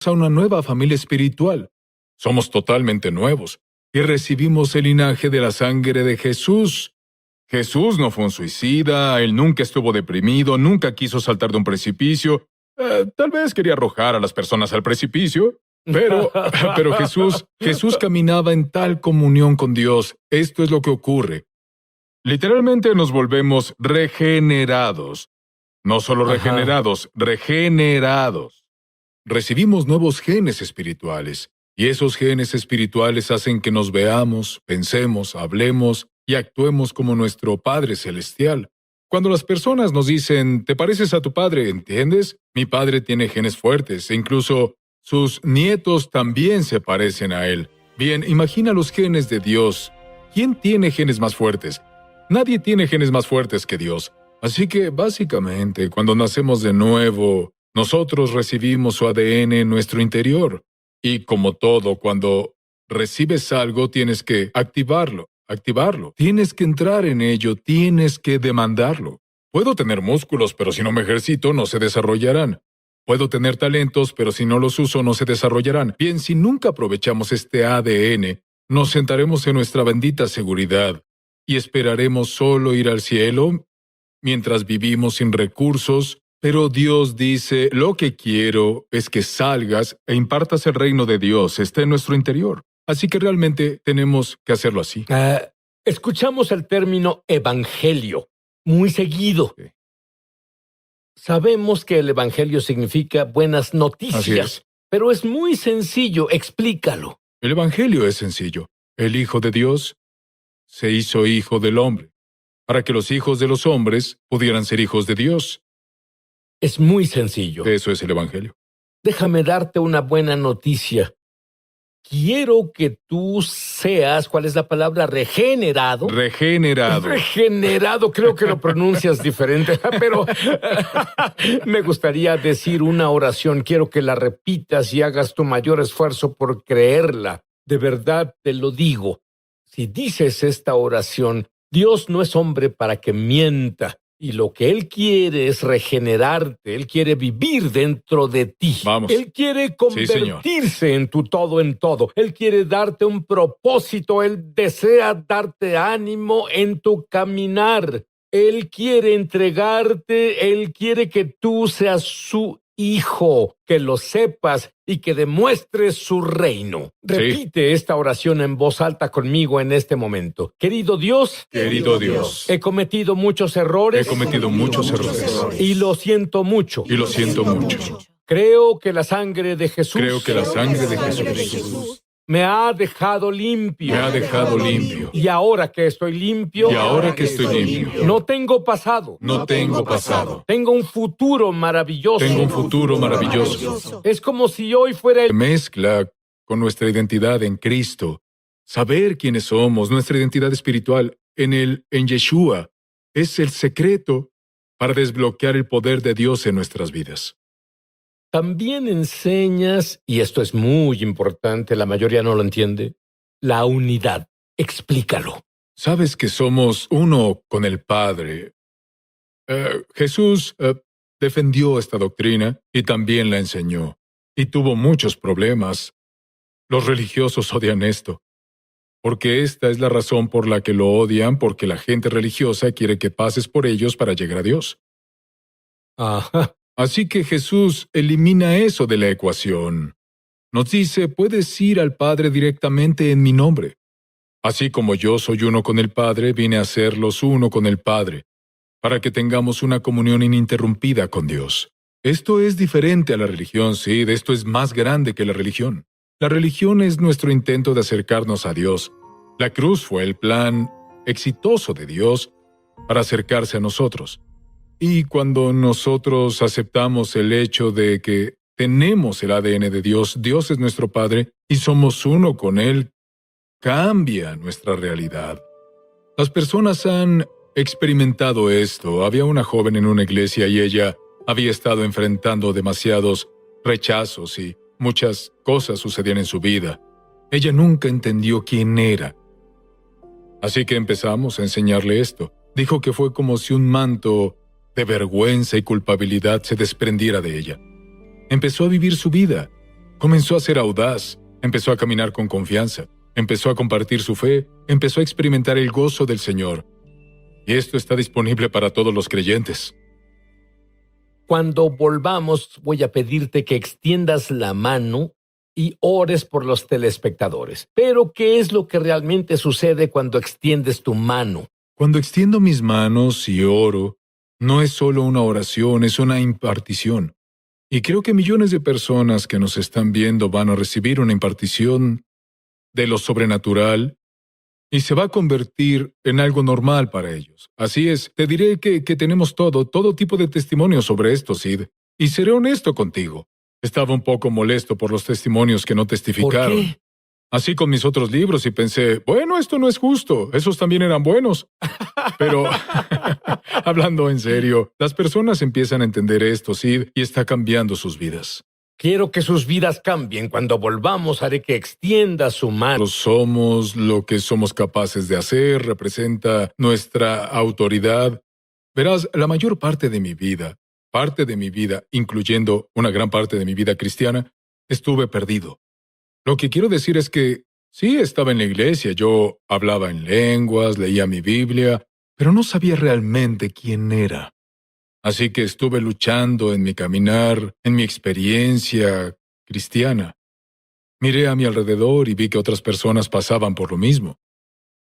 a una nueva familia espiritual. Somos totalmente nuevos y recibimos el linaje de la sangre de Jesús. Jesús no fue un suicida, él nunca estuvo deprimido, nunca quiso saltar de un precipicio. Tal vez quería arrojar a las personas al precipicio, pero Jesús caminaba en tal comunión con Dios. Esto es lo que ocurre. Literalmente nos volvemos regenerados. No solo regenerados, regenerados. Recibimos nuevos genes espirituales, y esos genes espirituales hacen que nos veamos, pensemos, hablemos y actuemos como nuestro Padre Celestial. Cuando las personas nos dicen, «¿Te pareces a tu padre?», ¿entiendes? Mi padre tiene genes fuertes, e incluso sus nietos también se parecen a él. Bien, imagina los genes de Dios. ¿Quién tiene genes más fuertes? Nadie tiene genes más fuertes que Dios. Así que, básicamente, cuando nacemos de nuevo, nosotros recibimos su ADN en nuestro interior. Y como todo, cuando recibes algo, tienes que activarlo. Tienes que entrar en ello, tienes que demandarlo. Puedo tener músculos, pero si no me ejercito, no se desarrollarán. Puedo tener talentos, pero si no los uso, no se desarrollarán. Bien, si nunca aprovechamos este ADN, nos sentaremos en nuestra bendita seguridad y esperaremos solo ir al cielo mientras vivimos sin recursos. Pero Dios dice, lo que quiero es que salgas e impartas el reino de Dios, está en nuestro interior. Así que realmente tenemos que hacerlo así. Escuchamos el término evangelio muy seguido. Sí. Sabemos que el evangelio significa buenas Así noticias, es. pero es muy sencillo, explícalo. El evangelio es sencillo. El Hijo de Dios se hizo hijo del hombre, para que los hijos de los hombres pudieran ser hijos de Dios. Es muy sencillo. Eso es el evangelio. Déjame darte una buena noticia. Quiero que tú seas, ¿cuál es la palabra? Regenerado. Regenerado, creo que lo pronuncias diferente, pero me gustaría decir una oración. Quiero que la repitas y hagas tu mayor esfuerzo por creerla. De verdad te lo digo. Si dices esta oración, Dios no es hombre para que mienta. Y lo que Él quiere es regenerarte. Él quiere vivir dentro de ti. Vamos. Él quiere convertirse Sí, en tu todo en todo. Él quiere darte un propósito. Él desea darte ánimo en tu caminar. Él quiere entregarte. Él quiere que tú seas su hijo, que lo sepas y que demuestres su reino. Repite esta oración en voz alta conmigo en este momento. Querido Dios, he cometido muchos errores. Y lo siento mucho. Creo que la sangre de Jesús me ha dejado limpio. Y ahora que estoy limpio, no tengo pasado. Tengo un futuro maravilloso. Es como si hoy fuera el... Mezcla con nuestra identidad en Cristo. Saber quiénes somos, nuestra identidad espiritual en Yeshua, es el secreto para desbloquear el poder de Dios en nuestras vidas. También enseñas, y esto es muy importante, la mayoría no lo entiende, la unidad. Explícalo. Sabes que somos uno con el Padre. Jesús defendió esta doctrina y también la enseñó. Y tuvo muchos problemas. Los religiosos odian esto. Porque esta es la razón por la que lo odian, porque la gente religiosa quiere que pases por ellos para llegar a Dios. Ajá. Así que Jesús elimina eso de la ecuación. Nos dice, puedes ir al Padre directamente en mi nombre. Así como yo soy uno con el Padre, vine a serlos uno con el Padre, para que tengamos una comunión ininterrumpida con Dios. Esto es diferente a la religión, sí, esto es más grande que la religión. La religión es nuestro intento de acercarnos a Dios. La cruz fue el plan exitoso de Dios para acercarse a nosotros. Y cuando nosotros aceptamos el hecho de que tenemos el ADN de Dios, Dios es nuestro Padre y somos uno con Él, cambia nuestra realidad. Las personas han experimentado esto. Había una joven en una iglesia y ella había estado enfrentando demasiados rechazos y muchas cosas sucedían en su vida. Ella nunca entendió quién era. Así que empezamos a enseñarle esto. Dijo que fue como si un manto de vergüenza y culpabilidad se desprendiera de ella. Empezó a vivir su vida. Comenzó a ser audaz, empezó a caminar con confianza, empezó a compartir su fe, empezó a experimentar el gozo del Señor. Y esto está disponible para todos los creyentes. Cuando volvamos, voy a pedirte que extiendas la mano y ores por los telespectadores. Pero, ¿qué es lo que realmente sucede cuando extiendes tu mano? Cuando extiendo mis manos y oro, no es solo una oración, es una impartición. Y creo que millones de personas que nos están viendo van a recibir una impartición de lo sobrenatural y se va a convertir en algo normal para ellos. Así es, te diré que tenemos todo tipo de testimonios sobre esto, Sid. Y seré honesto contigo. Estaba un poco molesto por los testimonios que no testificaron. ¿Por qué? Así con mis otros libros y pensé, bueno, esto no es justo, esos también eran buenos. Pero, hablando en serio, las personas empiezan a entender esto, Sid, y está cambiando sus vidas. Quiero que sus vidas cambien. Cuando volvamos, haré que extienda su mano. Somos lo que somos capaces de hacer, representa nuestra autoridad. Verás, la mayor parte de mi vida, incluyendo una gran parte de mi vida cristiana, estuve perdido. Lo que quiero decir es que sí estaba en la iglesia, yo hablaba en lenguas, leía mi Biblia, pero no sabía realmente quién era. Así que estuve luchando en mi caminar, en mi experiencia cristiana. Miré a mi alrededor y vi que otras personas pasaban por lo mismo.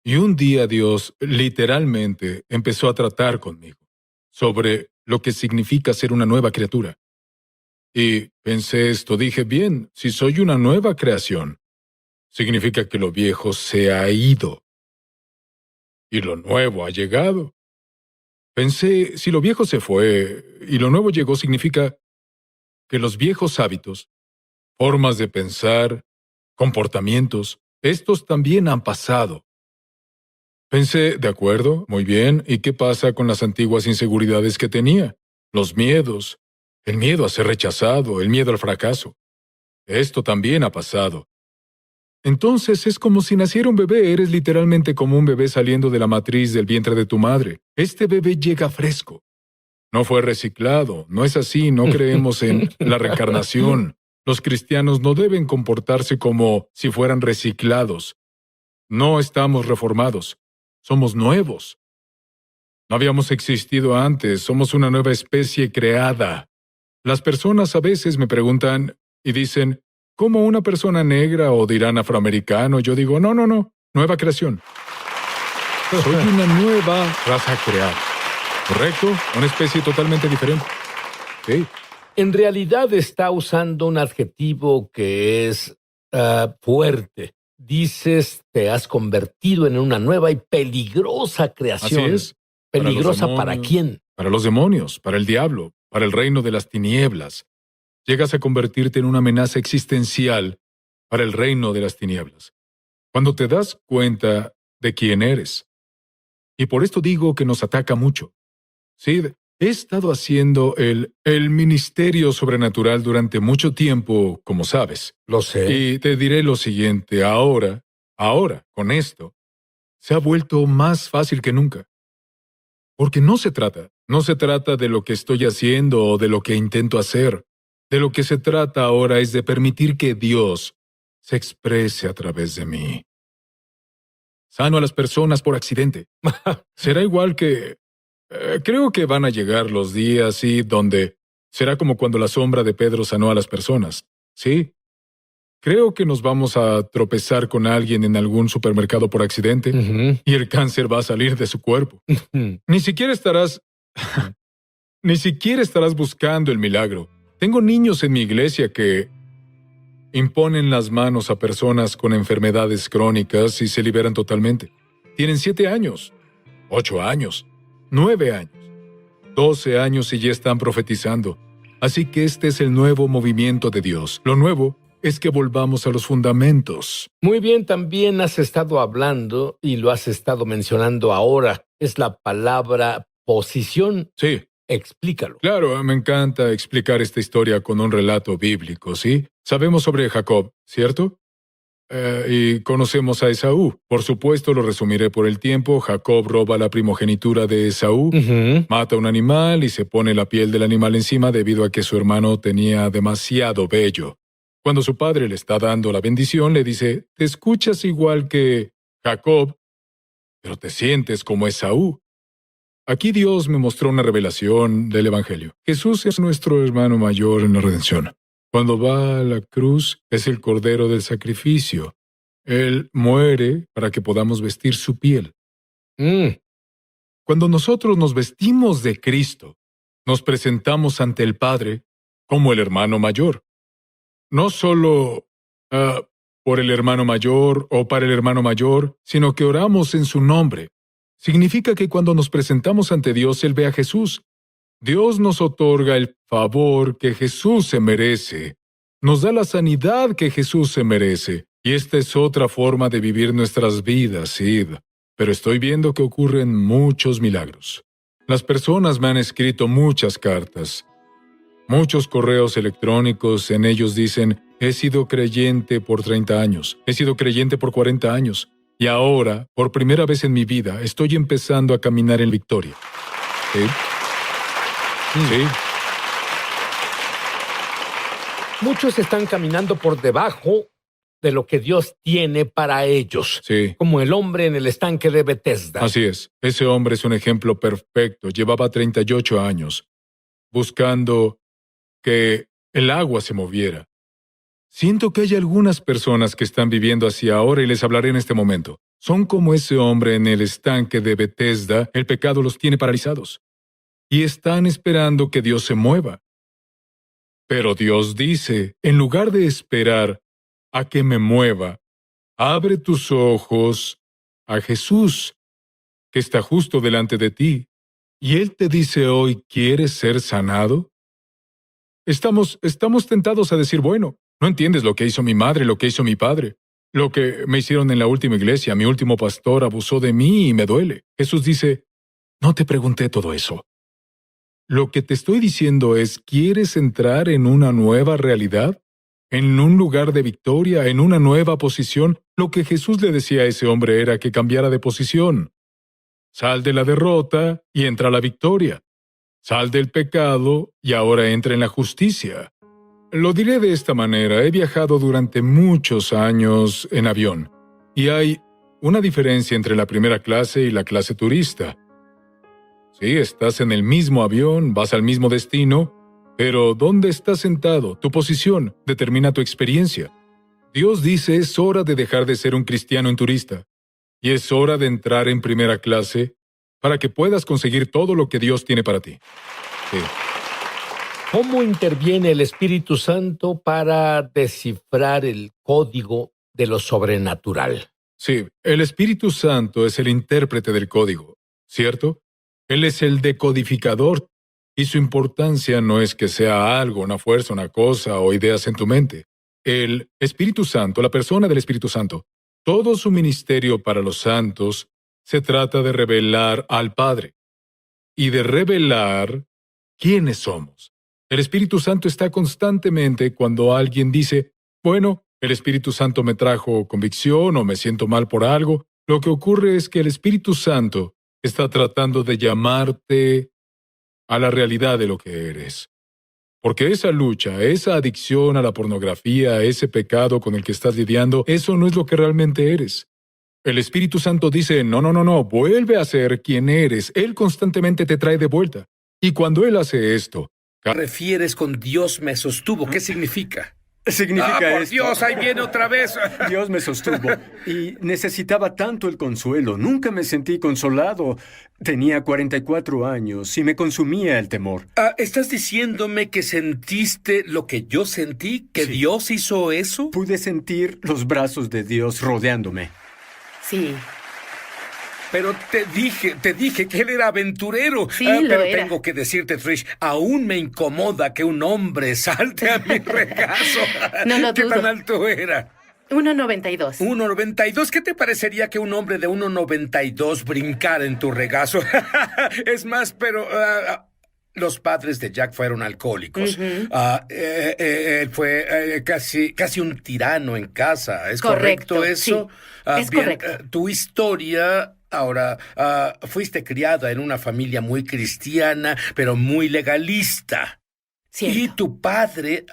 Y un día Dios literalmente empezó a tratar conmigo sobre lo que significa ser una nueva criatura. Y pensé esto, dije, bien, si soy una nueva creación, significa que lo viejo se ha ido y lo nuevo ha llegado. Pensé, si lo viejo se fue y lo nuevo llegó, significa que los viejos hábitos, formas de pensar, comportamientos, estos también han pasado. Pensé, de acuerdo, muy bien, ¿y qué pasa con las antiguas inseguridades que tenía? Los miedos, el miedo a ser rechazado, el miedo al fracaso. Esto también ha pasado. Entonces es como si naciera un bebé, eres literalmente como un bebé saliendo de la matriz del vientre de tu madre. Este bebé llega fresco. No fue reciclado, no es así, no creemos en la reencarnación. Los cristianos no deben comportarse como si fueran reciclados. No estamos reformados, somos nuevos. No habíamos existido antes, somos una nueva especie creada. Las personas a veces me preguntan y dicen, ¿cómo una persona negra o dirán afroamericano? Yo digo, no, nueva creación. Soy una nueva raza creada. ¿Correcto? Una especie totalmente diferente. Sí. En realidad está usando un adjetivo que es fuerte. Dices, te has convertido en una nueva y peligrosa creación. Así es. ¿Peligrosa para quién? Para los demonios, para el diablo, para el reino de las tinieblas. Llegas a convertirte en una amenaza existencial para el reino de las tinieblas. Cuando te das cuenta de quién eres. Y por esto digo que nos ataca mucho. Sí, he estado haciendo el ministerio sobrenatural durante mucho tiempo, como sabes. Lo sé. Y te diré lo siguiente, ahora, con esto, se ha vuelto más fácil que nunca. Porque no se trata de lo que estoy haciendo o de lo que intento hacer. De lo que se trata ahora es de permitir que Dios se exprese a través de mí. Sano a las personas por accidente. Será igual que... creo que van a llegar los días, sí, donde será como cuando la sombra de Pedro sanó a las personas. Sí. Creo que nos vamos a tropezar con alguien en algún supermercado por accidente y el cáncer va a salir de su cuerpo. Ni siquiera estarás buscando el milagro. Tengo niños en mi iglesia que imponen las manos a personas con enfermedades crónicas y se liberan totalmente. Tienen 7 años, 8 años, 9 años, 12 años y ya están profetizando. Así que este es el nuevo movimiento de Dios. Lo nuevo es que volvamos a los fundamentos. Muy bien, también has estado hablando y lo has estado mencionando ahora. Es la palabra posición. Sí. Explícalo. Claro, me encanta explicar esta historia con un relato bíblico, ¿sí? Sabemos sobre Jacob, ¿cierto? Y conocemos a Esaú. Por supuesto, lo resumiré por el tiempo. Jacob roba la primogenitura de Esaú, mata un animal y se pone la piel del animal encima debido a que su hermano tenía demasiado vello. Cuando su padre le está dando la bendición, le dice, te escuchas igual que Jacob, pero te sientes como Esaú. Aquí Dios me mostró una revelación del Evangelio. Jesús es nuestro hermano mayor en la redención. Cuando va a la cruz, es el cordero del sacrificio. Él muere para que podamos vestir su piel. Cuando nosotros nos vestimos de Cristo, nos presentamos ante el Padre como el hermano mayor. No solo por el hermano mayor o para el hermano mayor, sino que oramos en su nombre. Significa que cuando nos presentamos ante Dios, Él ve a Jesús. Dios nos otorga el favor que Jesús se merece. Nos da la sanidad que Jesús se merece. Y esta es otra forma de vivir nuestras vidas, Sid. Pero estoy viendo que ocurren muchos milagros. Las personas me han escrito muchas cartas, muchos correos electrónicos. En ellos dicen, he sido creyente por 30 años, he sido creyente por 40 años, y ahora, por primera vez en mi vida, estoy empezando a caminar en victoria. ¿Sí? Sí. Muchos están caminando por debajo de lo que Dios tiene para ellos. Sí. Como el hombre en el estanque de Bethesda. Así es. Ese hombre es un ejemplo perfecto. Llevaba 38 años buscando que el agua se moviera. Siento que hay algunas personas que están viviendo así ahora y les hablaré en este momento. Son como ese hombre en el estanque de Bethesda. El pecado los tiene paralizados. Y están esperando que Dios se mueva. Pero Dios dice, en lugar de esperar a que me mueva, abre tus ojos a Jesús, que está justo delante de ti. Y Él te dice hoy, ¿quieres ser sanado? Estamos tentados a decir, bueno, no entiendes lo que hizo mi madre, lo que hizo mi padre, lo que me hicieron en la última iglesia, mi último pastor abusó de mí y me duele. Jesús dice, no te pregunté todo eso. Lo que te estoy diciendo es, ¿quieres entrar en una nueva realidad? ¿En un lugar de victoria? ¿En una nueva posición? Lo que Jesús le decía a ese hombre era que cambiara de posición. Sal de la derrota y entra a la victoria. Sal del pecado y ahora entra en la justicia. Lo diré de esta manera, he viajado durante muchos años en avión, y hay una diferencia entre la primera clase y la clase turista. Sí, estás en el mismo avión, vas al mismo destino, pero ¿dónde estás sentado? Tu posición determina tu experiencia. Dios dice, es hora de dejar de ser un cristiano en turista, y es hora de entrar en primera clase para que puedas conseguir todo lo que Dios tiene para ti. Sí. ¿Cómo interviene el Espíritu Santo para descifrar el código de lo sobrenatural? Sí, el Espíritu Santo es el intérprete del código, ¿cierto? Él es el decodificador, y su importancia no es que sea algo, una fuerza, una cosa o ideas en tu mente. El Espíritu Santo, la persona del Espíritu Santo, todo su ministerio para los santos se trata de revelar al Padre y de revelar quiénes somos. El Espíritu Santo está constantemente cuando alguien dice, bueno, el Espíritu Santo me trajo convicción o me siento mal por algo. Lo que ocurre es que el Espíritu Santo está tratando de llamarte a la realidad de lo que eres. Porque esa lucha, esa adicción a la pornografía, ese pecado con el que estás lidiando, eso no es lo que realmente eres. El Espíritu Santo dice, no, vuelve a ser quien eres. Él constantemente te trae de vuelta. Y cuando Él hace esto... ¿Refieres con Dios me sostuvo? ¿Qué significa? Significa por esto. Dios, ahí viene otra vez. Dios me sostuvo y necesitaba tanto el consuelo. Nunca me sentí consolado. Tenía 44 años y me consumía el temor. ¿Estás diciéndome que sentiste lo que yo sentí? ¿Que Sí. Dios hizo eso? Pude sentir los brazos de Dios rodeándome. Sí, Pero te dije que él era aventurero. Sí, lo pero era. tengo que decirte, Trish, aún me incomoda que un hombre salte a mi regazo. No lo ¿Qué dudo. tan alto era? 1.92. 1.92. ¿Qué te parecería que un hombre de 1.92 brincara en tu regazo? Es más, pero los padres de Jack fueron alcohólicos. Él fue casi un tirano en casa. ¿Es correcto eso? sí. Es correcto. Tu historia... Ahora, fuiste criada en una familia muy cristiana, pero muy legalista. Cierto. Y tu padre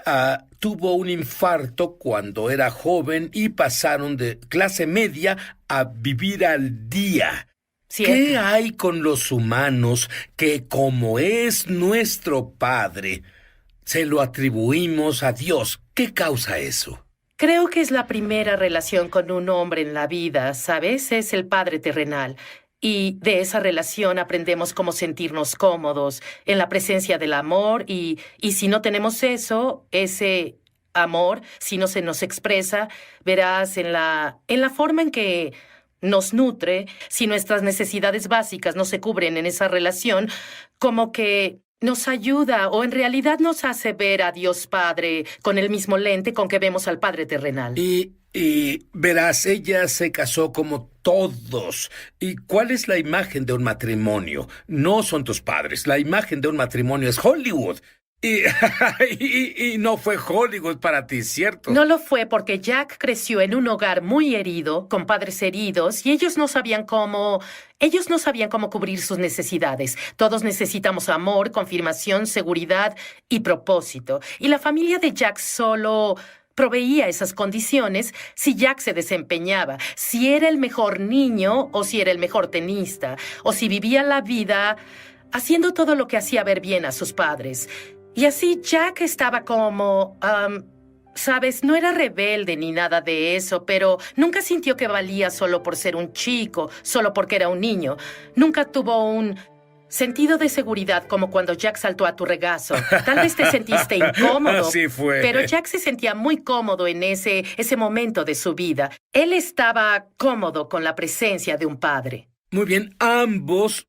tuvo un infarto cuando era joven y pasaron de clase media a vivir al día. Cierto. ¿Qué hay con los humanos que, como es nuestro Padre, se lo atribuimos a Dios? ¿Qué causa eso? Creo que es la primera relación con un hombre en la vida, ¿sabes? Es el padre terrenal. Y de esa relación aprendemos cómo sentirnos cómodos en la presencia del amor y si no tenemos eso, ese amor, si no se nos expresa, verás en la forma en que nos nutre, si nuestras necesidades básicas no se cubren en esa relación, como que nos ayuda o en realidad nos hace ver a Dios Padre con el mismo lente con que vemos al Padre terrenal. Y verás, ella se casó como todos. ¿Y cuál es la imagen de un matrimonio? No son tus padres. La imagen de un matrimonio es Hollywood. Y no fue Hollywood para ti, ¿cierto? No lo fue porque Jack creció en un hogar muy herido, con padres heridos, y ellos no sabían cómo cubrir sus necesidades. Todos necesitamos amor, confirmación, seguridad y propósito. Y la familia de Jack solo proveía esas condiciones si Jack se desempeñaba, si era el mejor niño o si era el mejor tenista, o si vivía la vida haciendo todo lo que hacía ver bien a sus padres. Y así Jack estaba como, sabes, no era rebelde ni nada de eso, pero nunca sintió que valía solo por ser un chico, solo porque era un niño. Nunca tuvo un sentido de seguridad como cuando Jack saltó a tu regazo. Tal vez te sentiste incómodo. Así fue. Pero Jack se sentía muy cómodo en ese momento de su vida. Él estaba cómodo con la presencia de un padre. Muy bien, ambos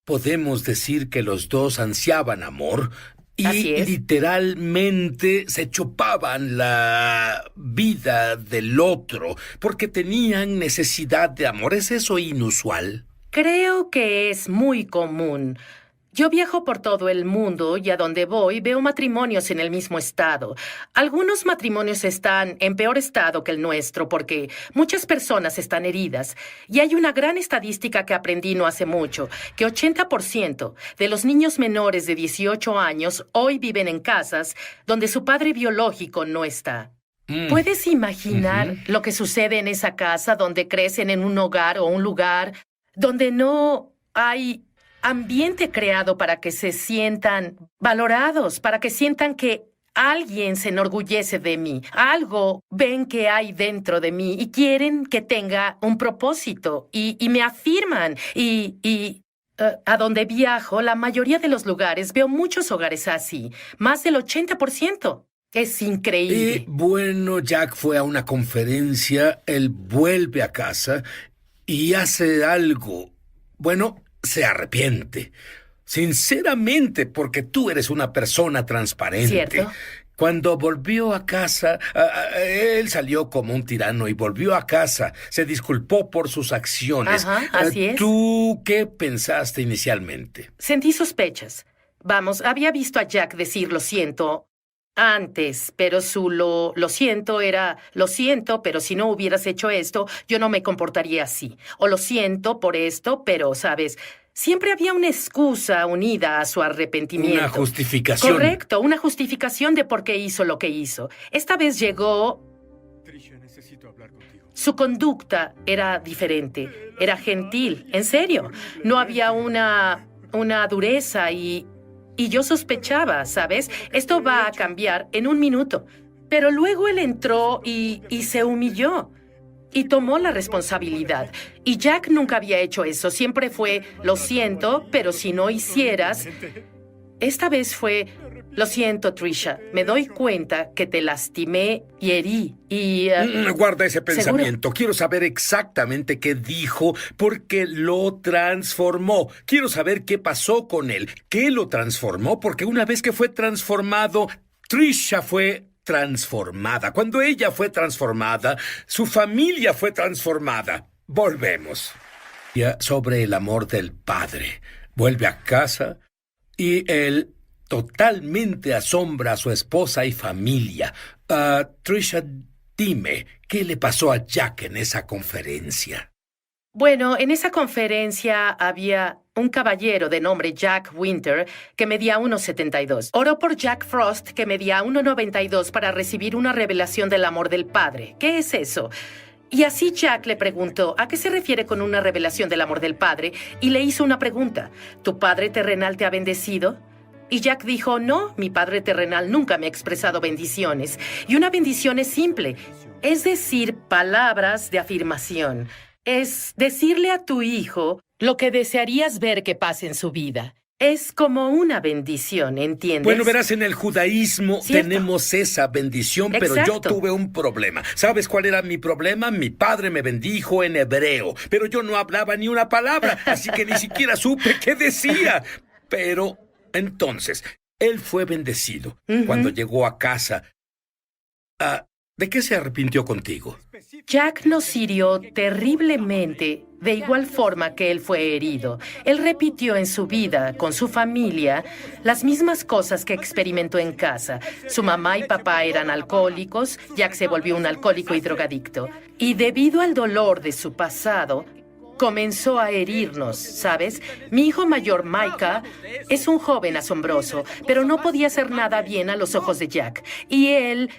podemos decir que los dos ansiaban amor y Así es. literalmente se chupaban la vida del otro porque tenían necesidad de amor. ¿Es eso inusual? Creo que es muy común. Yo viajo por todo el mundo y a donde voy veo matrimonios en el mismo estado. Algunos matrimonios están en peor estado que el nuestro porque muchas personas están heridas. Y hay una gran estadística que aprendí no hace mucho, que 80% de los niños menores de 18 años hoy viven en casas donde su padre biológico no está. ¿Puedes imaginar lo que sucede en esa casa donde crecen en un hogar o un lugar donde no hay ambiente creado para que se sientan valorados, para que sientan que alguien se enorgullece de mí, algo ven que hay dentro de mí y quieren que tenga un propósito y me afirman a donde viajo, la mayoría de los lugares, veo muchos hogares así, más del 80%. Es increíble. Y bueno, Jack fue a una conferencia, él vuelve a casa y hace algo. Bueno, se arrepiente. Sinceramente, porque tú eres una persona transparente. ¿Cierto? Cuando volvió a casa, él salió como un tirano y volvió a casa. Se disculpó por sus acciones. Ajá, así es. ¿Tú qué pensaste inicialmente? Sentí sospechas. Vamos, había visto a Jack decir lo siento antes, pero su lo siento era lo siento, pero si no hubieras hecho esto, yo no me comportaría así. O lo siento por esto, pero, ¿sabes? Siempre había una excusa unida a su arrepentimiento. Una justificación. Correcto, una justificación de por qué hizo lo que hizo. Esta vez llegó. Tricia, necesito hablar contigo. Su conducta era diferente, era gentil, en serio. No había una dureza y yo sospechaba, ¿sabes? Esto va a cambiar en un minuto. Pero luego él entró y se humilló. Y tomó la responsabilidad. Y Jack nunca había hecho eso. Siempre fue, lo siento, pero si no hicieras... Esta vez fue, lo siento, Tricia. Me doy cuenta que te lastimé y herí. Y... Guarda ese pensamiento. ¿Seguro? Quiero saber exactamente qué dijo porque lo transformó. Quiero saber qué pasó con él. ¿Qué lo transformó? Porque una vez que fue transformado, Tricia fue transformada. Cuando ella fue transformada, su familia fue transformada. Volvemos. Ya sobre el amor del padre. Vuelve a casa y él totalmente asombra a su esposa y familia. Tricia, dime, ¿qué le pasó a Jack en esa conferencia? Bueno, en esa conferencia había un caballero de nombre Jack Winter que medía 1,72. Oró por Jack Frost, que medía 1,92, para recibir una revelación del amor del Padre. ¿Qué es eso? Y así Jack le preguntó, ¿a qué se refiere con una revelación del amor del Padre? Y le hizo una pregunta. ¿Tu Padre terrenal te ha bendecido? Y Jack dijo, no, mi Padre terrenal nunca me ha expresado bendiciones. Y una bendición es simple, es decir, palabras de afirmación. Es decirle a tu hijo lo que desearías ver que pase en su vida. Es como una bendición, ¿entiendes? Bueno, verás, en el judaísmo ¿Cierto? tenemos esa bendición, pero yo Exacto. tuve un problema. ¿Sabes cuál era mi problema? Mi padre me bendijo en hebreo, pero yo no hablaba ni una palabra, así que ni siquiera supe qué decía. Pero entonces, él fue bendecido. Cuando llegó a casa, ¿de qué se arrepintió contigo? Jack nos hirió terriblemente, de igual forma que él fue herido. Él repitió en su vida, con su familia, las mismas cosas que experimentó en casa. Su mamá y papá eran alcohólicos, Jack se volvió un alcohólico y drogadicto. Y debido al dolor de su pasado, comenzó a herirnos, ¿sabes? Mi hijo mayor, Micah, es un joven asombroso, pero no podía hacer nada bien a los ojos de Jack. Y él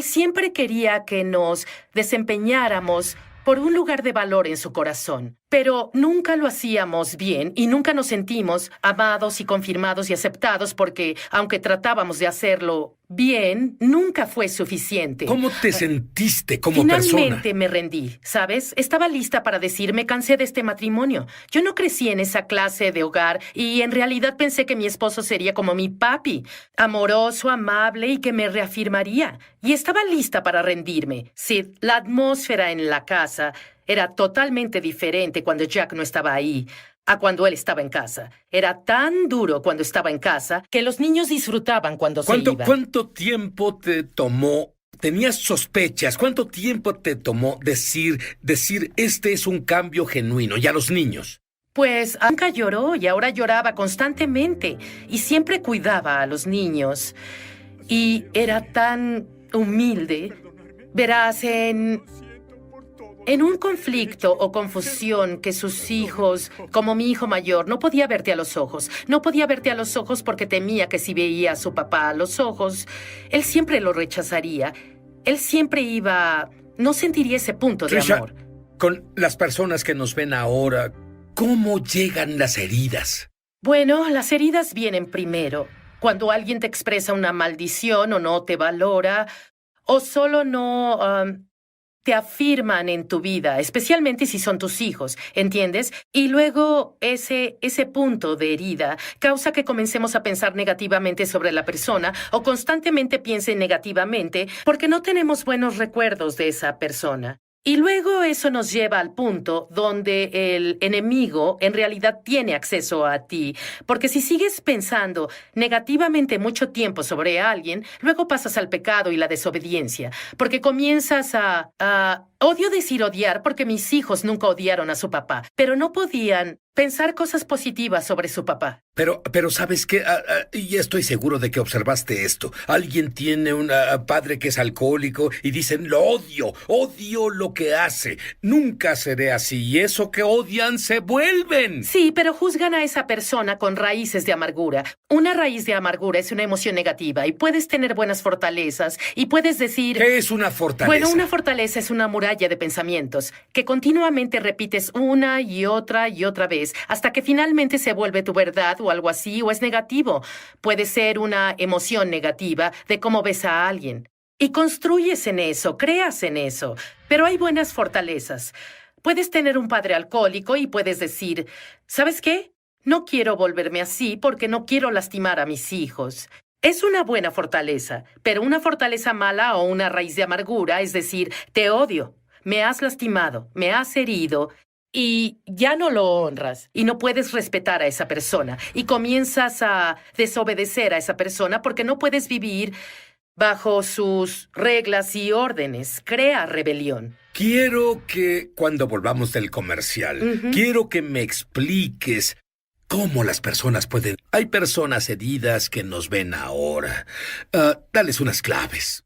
siempre quería que nos desempeñáramos por un lugar de valor en su corazón. Pero nunca lo hacíamos bien y nunca nos sentimos amados y confirmados y aceptados porque, aunque tratábamos de hacerlo bien, nunca fue suficiente. ¿Cómo te sentiste como persona? Finalmente me rendí, ¿sabes? Estaba lista para decir, me cansé de este matrimonio. Yo no crecí en esa clase de hogar y en realidad pensé que mi esposo sería como mi papi, amoroso, amable y que me reafirmaría. Y estaba lista para rendirme. Sid, la atmósfera en la casa era totalmente diferente cuando Jack no estaba ahí a cuando él estaba en casa. Era tan duro cuando estaba en casa que los niños disfrutaban cuando se iba. ¿Cuánto tiempo te tomó? ¿Tenías sospechas? ¿Cuánto tiempo te tomó decir, este es un cambio genuino? Y a los niños. Pues nunca lloró y ahora lloraba constantemente y siempre cuidaba a los niños. Y era tan humilde. Verás, en un conflicto o confusión que sus hijos, como mi hijo mayor, no podía verte a los ojos. No podía verte a los ojos porque temía que si veía a su papá a los ojos, él siempre lo rechazaría. Él siempre no sentiría ese punto de Trisha, amor. con las personas que nos ven ahora, ¿cómo llegan las heridas? Bueno, las heridas vienen primero. Cuando alguien te expresa una maldición o no te valora, o solo no te afirman en tu vida, especialmente si son tus hijos, ¿entiendes? Y luego ese punto de herida causa que comencemos a pensar negativamente sobre la persona o constantemente piensen negativamente porque no tenemos buenos recuerdos de esa persona. Y luego eso nos lleva al punto donde el enemigo en realidad tiene acceso a ti. Porque si sigues pensando negativamente mucho tiempo sobre alguien, luego pasas al pecado y la desobediencia. Porque comienzas odio decir odiar porque mis hijos nunca odiaron a su papá, pero no podían pensar cosas positivas sobre su papá. Pero ¿sabes qué? Y estoy seguro de que observaste esto. Alguien tiene un padre que es alcohólico y dicen, lo odio lo que hace. Nunca seré así. Y eso que odian se vuelven. Sí, pero juzgan a esa persona con raíces de amargura. Una raíz de amargura es una emoción negativa y puedes tener buenas fortalezas y puedes decir... ¿Qué es una fortaleza? Bueno, una fortaleza es una muralla de pensamientos que continuamente repites una y otra vez hasta que finalmente se vuelve tu verdad o algo así, o es negativo. Puede ser una emoción negativa de cómo ves a alguien. Y construyes en eso, creas en eso. Pero hay buenas fortalezas. Puedes tener un padre alcohólico y puedes decir, ¿sabes qué? No quiero volverme así porque no quiero lastimar a mis hijos. Es una buena fortaleza, pero una fortaleza mala o una raíz de amargura, es decir, te odio, me has lastimado, me has herido, y ya no lo honras y no puedes respetar a esa persona y comienzas a desobedecer a esa persona porque no puedes vivir bajo sus reglas y órdenes. Crea rebelión. Quiero que, cuando volvamos del comercial, quiero que me expliques cómo las personas pueden... Hay personas heridas que nos ven ahora. Dales unas claves.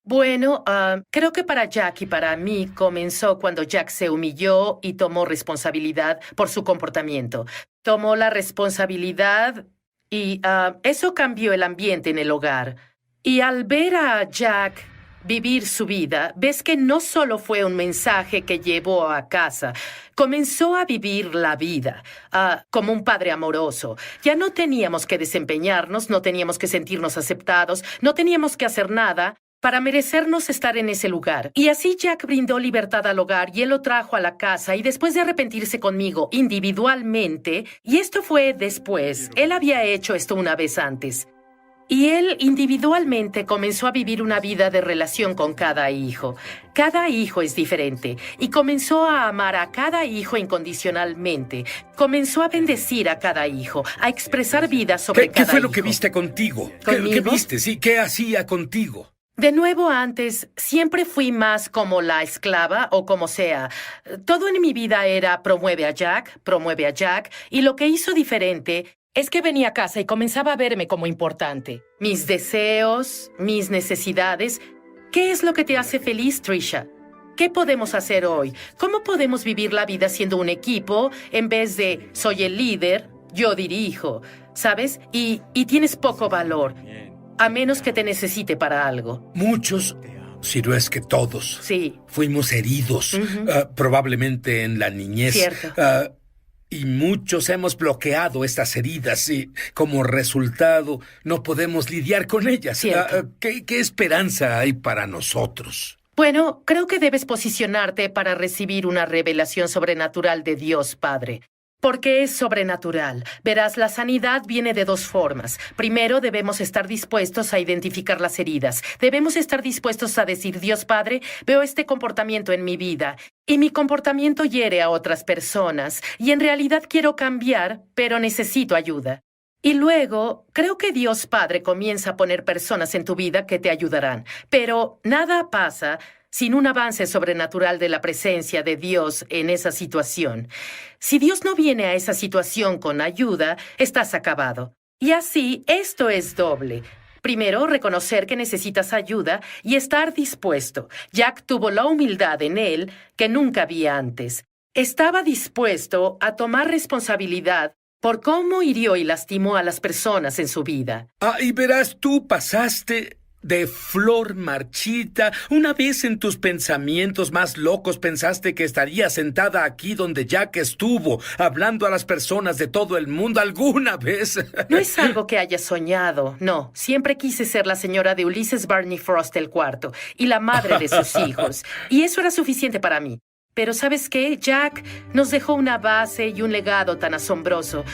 Bueno, creo que para Jack y para mí comenzó cuando Jack se humilló y tomó responsabilidad por su comportamiento. Tomó la responsabilidad y eso cambió el ambiente en el hogar. Y al ver a Jack vivir su vida, ves que no solo fue un mensaje que llevó a casa, comenzó a vivir la vida como un padre amoroso. Ya no teníamos que desempeñarnos, no teníamos que sentirnos aceptados, no teníamos que hacer nada para merecernos estar en ese lugar. Y así Jack brindó libertad al hogar y él lo trajo a la casa y después de arrepentirse conmigo individualmente, y esto fue después, él había hecho esto una vez antes. Y él individualmente comenzó a vivir una vida de relación con cada hijo. Cada hijo es diferente y comenzó a amar a cada hijo incondicionalmente. Comenzó a bendecir a cada hijo, a expresar vida sobre cada hijo. ¿Qué fue lo que viste contigo? ¿Qué viste? Sí, ¿qué hacía contigo? De nuevo, antes, siempre fui más como la esclava o como sea. Todo en mi vida era promueve a Jack, y lo que hizo diferente es que venía a casa y comenzaba a verme como importante. Mis deseos, mis necesidades. ¿Qué es lo que te hace feliz, Trisha? ¿Qué podemos hacer hoy? ¿Cómo podemos vivir la vida siendo un equipo en vez de soy el líder, yo dirijo, ¿sabes? Y tienes poco valor, a menos que te necesite para algo. Muchos, si no es que todos, Sí. fuimos heridos, probablemente en la niñez. Cierto. Y muchos hemos bloqueado estas heridas y, como resultado, no podemos lidiar con ellas. Cierto. ¿Qué esperanza hay para nosotros? Bueno, creo que debes posicionarte para recibir una revelación sobrenatural de Dios Padre. Porque es sobrenatural. Verás, la sanidad viene de dos formas. Primero, debemos estar dispuestos a identificar las heridas. Debemos estar dispuestos a decir, Dios Padre, veo este comportamiento en mi vida y mi comportamiento hiere a otras personas y en realidad quiero cambiar, pero necesito ayuda. Y luego, creo que Dios Padre comienza a poner personas en tu vida que te ayudarán. Pero nada pasa sin un avance sobrenatural de la presencia de Dios en esa situación. Si Dios no viene a esa situación con ayuda, estás acabado. Y así, esto es doble. Primero, reconocer que necesitas ayuda y estar dispuesto. Jack tuvo la humildad en él que nunca había antes. Estaba dispuesto a tomar responsabilidad por cómo hirió y lastimó a las personas en su vida. Y verás, tú pasaste de flor marchita. Una vez en tus pensamientos más locos pensaste que estaría sentada aquí donde Jack estuvo, hablando a las personas de todo el mundo alguna vez. No es algo que haya soñado, no. Siempre quise ser la señora de Ulysses Barney Frost el cuarto y la madre de sus hijos. Y eso era suficiente para mí. Pero ¿sabes qué? Jack nos dejó una base y un legado tan asombroso.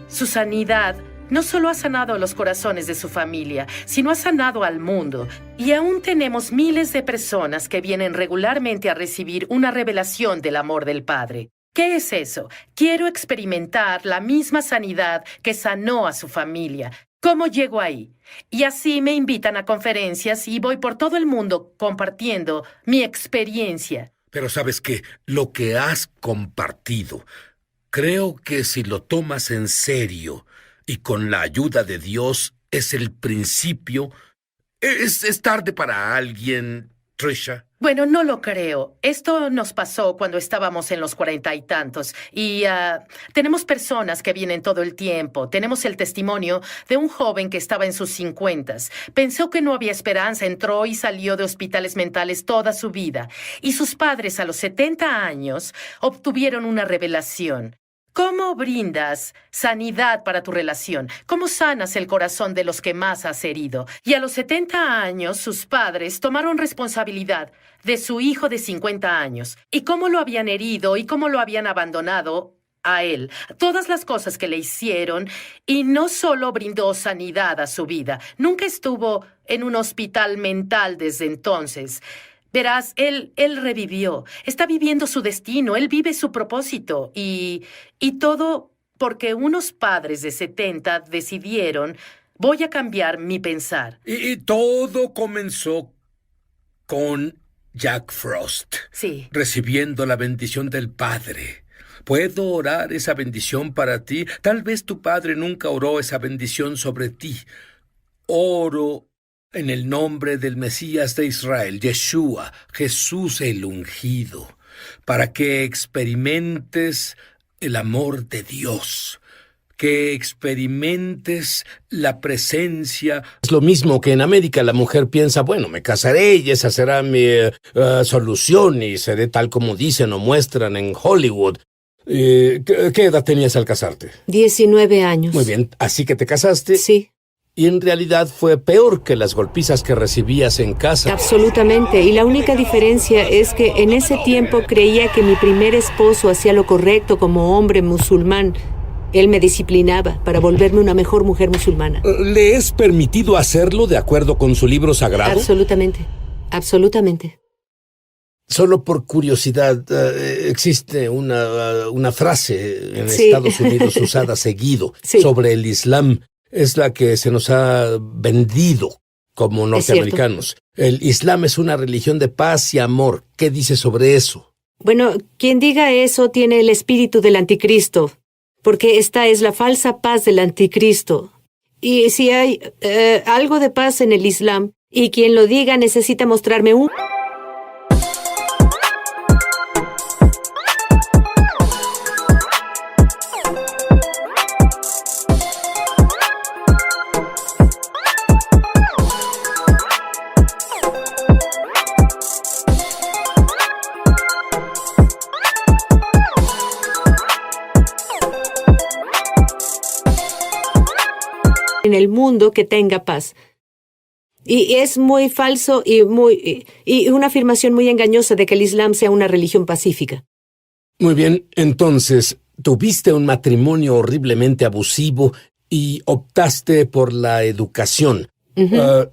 Su sanidad no solo ha sanado los corazones de su familia, sino ha sanado al mundo. Y aún tenemos miles de personas que vienen regularmente a recibir una revelación del amor del Padre. ¿Qué es eso? Quiero experimentar la misma sanidad que sanó a su familia. ¿Cómo llego ahí? Y así me invitan a conferencias y voy por todo el mundo compartiendo mi experiencia. Pero ¿sabes qué? Lo que has compartido, creo que si lo tomas en serio y con la ayuda de Dios, es el principio. Es tarde para alguien, Trisha. Bueno, no lo creo. Esto nos pasó cuando estábamos en los 40 y tantos. Y tenemos personas que vienen todo el tiempo. Tenemos el testimonio de un joven que estaba en sus 50. Pensó que no había esperanza, entró y salió de hospitales mentales toda su vida. Y sus padres a los 70 años obtuvieron una revelación. ¿Cómo brindas sanidad para tu relación? ¿Cómo sanas el corazón de los que más has herido? Y a los 70 años, sus padres tomaron responsabilidad de su hijo de 50 años. Y cómo lo habían herido y cómo lo habían abandonado a él. Todas las cosas que le hicieron. Y no solo brindó sanidad a su vida. Nunca estuvo en un hospital mental desde entonces. Verás, él revivió, está viviendo su destino, él vive su propósito y todo porque unos padres de 70 decidieron, voy a cambiar mi pensar. Y todo comenzó con Jack Frost. Sí. Recibiendo la bendición del Padre. ¿Puedo orar esa bendición para ti? Tal vez tu padre nunca oró esa bendición sobre ti. Oro en el nombre del Mesías de Israel, Yeshua, Jesús el ungido, para que experimentes el amor de Dios, que experimentes la presencia. Es lo mismo que en América la mujer piensa, bueno, me casaré y esa será mi solución y seré tal como dicen o muestran en Hollywood. ¿Qué edad tenías al casarte? 19 años. Muy bien, así que te casaste. Sí. Y en realidad fue peor que las golpizas que recibías en casa. Absolutamente. Y la única diferencia es que en ese tiempo creía que mi primer esposo hacía lo correcto como hombre musulmán. Él me disciplinaba para volverme una mejor mujer musulmana. ¿Le es permitido hacerlo de acuerdo con su libro sagrado? Absolutamente. Absolutamente. Solo por curiosidad, existe una frase en Sí. Estados Unidos usada seguido Sí. sobre el Islam. Es la que se nos ha vendido como norteamericanos. El Islam es una religión de paz y amor. ¿Qué dice sobre eso? Bueno, quien diga eso tiene el espíritu del anticristo, porque esta es la falsa paz del anticristo. Y si hay algo de paz en el Islam, y quien lo diga necesita mostrarme un... en el mundo que tenga paz. Y es muy falso y una afirmación muy engañosa de que el Islam sea una religión pacífica. Muy bien, entonces, tuviste un matrimonio horriblemente abusivo y optaste por la educación.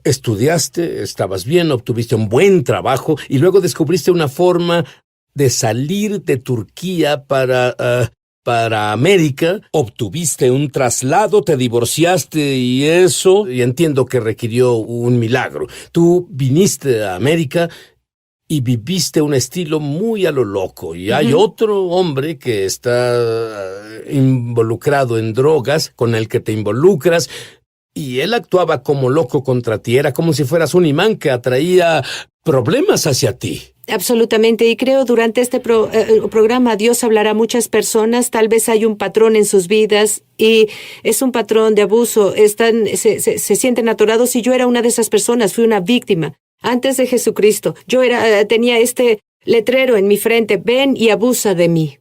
Estudiaste, estabas bien, obtuviste un buen trabajo y luego descubriste una forma de salir de Turquía para América, obtuviste un traslado, te divorciaste y eso, y entiendo que requirió un milagro. Tú viniste a América y viviste un estilo muy a lo loco, y hay otro hombre que está involucrado en drogas, con el que te involucras, y él actuaba como loco contra ti, era como si fueras un imán que atraía problemas hacia ti. Absolutamente, y creo durante este programa Dios hablará a muchas personas, tal vez hay un patrón en sus vidas y es un patrón de abuso, se sienten atorados y yo era una de esas personas, fui una víctima. Antes de Jesucristo, yo tenía este letrero en mi frente, ven y abusa de mí,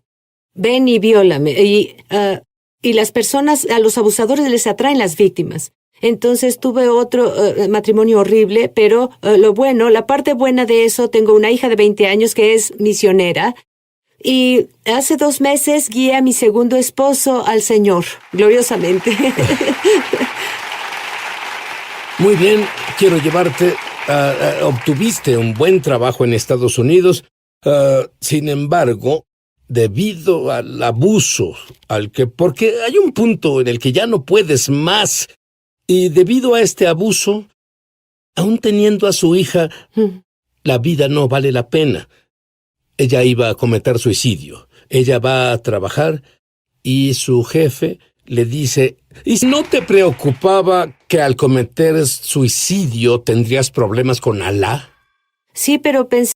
ven y viólame, y las personas, a los abusadores les atraen las víctimas. Entonces tuve otro matrimonio horrible, pero la parte buena de eso, tengo una hija de 20 años que es misionera y hace 2 meses guié a mi segundo esposo al Señor, gloriosamente. Muy bien, quiero llevarte. Obtuviste un buen trabajo en Estados Unidos, sin embargo, debido al abuso, porque hay un punto en el que ya no puedes más. Y debido a este abuso, aún teniendo a su hija, la vida no vale la pena. Ella iba a cometer suicidio. Ella va a trabajar y su jefe le dice, ¿y si no te preocupaba que al cometer suicidio tendrías problemas con Alá? Sí, pero pensé